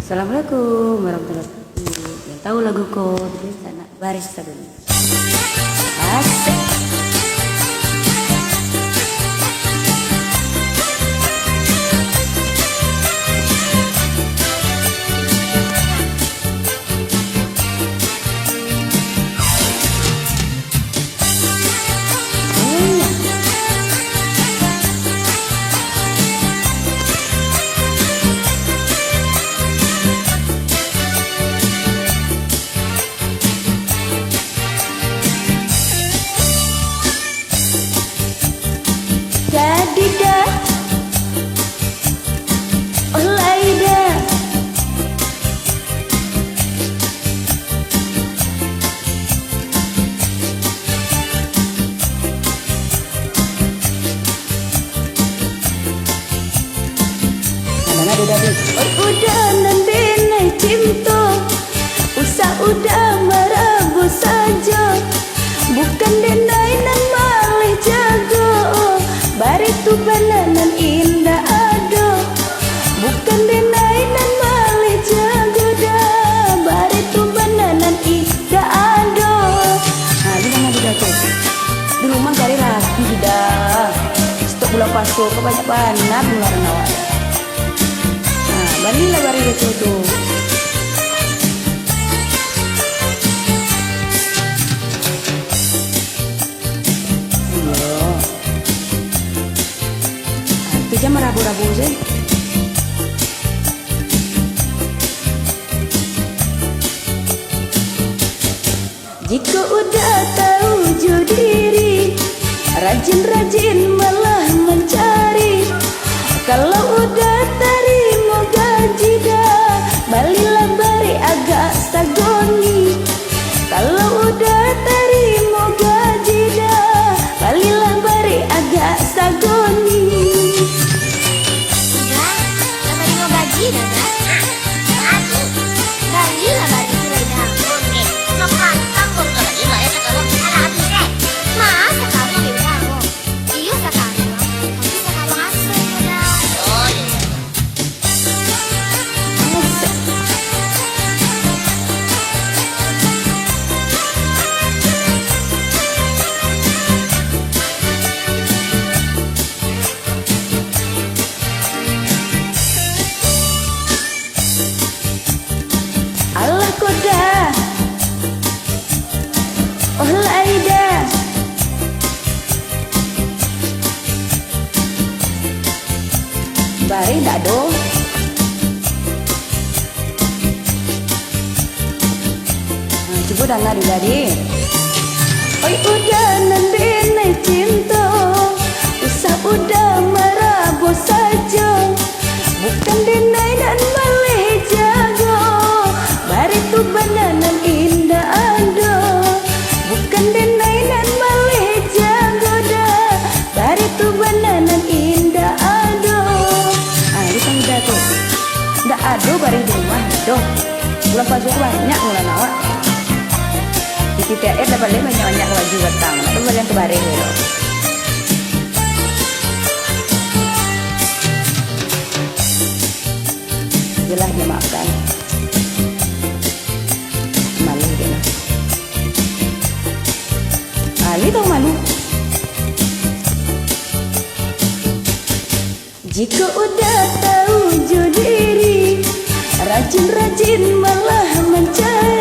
Assalamualaikum warahmatullahi wabarakatuh. Yang tahu laguku di sana baris dulu. Asik. Jadi dah, oleh dah, ada dah. Udah nanti naik cinta, usah udah merabu saja, bukan denai nan malih jago. Bari tu bananan indah ado, bukan denai nan malih jago dah. Bari tu bananan indah ado. Nah, di mana dia tu? Di rumah cari lagi dah. Stok bulan pasu kebanyak banget bulan awal. Nah, balilah bari itu tu. Dia merabu-rabu je. Jika udah tahu diri, rajin-rajin malah mencari. Kalau udah terima gaji dah, balilah bari agak sagoni. Kalau udah terima gaji dah, balilah bari agak sagoni. Bari dak do. Nah, coba dengar jadi. Oi udah nanti naik cinta, usah udah merabu saja, bukan denai dan malih jago. Bari tu bananan indah ado, bukan denai dan malih jago dah. Bari tu bananan indah ado. Ndak ada bareng di rumah doh. Bulan pasu banyak bulan awak. Di TTR dapat banyak baju batang. Itu yang kebareng ya. Jelas dia makan. Malu dia lah. Ali tahu malu. Jika udah tahu diri, rajin-rajin malah mencari.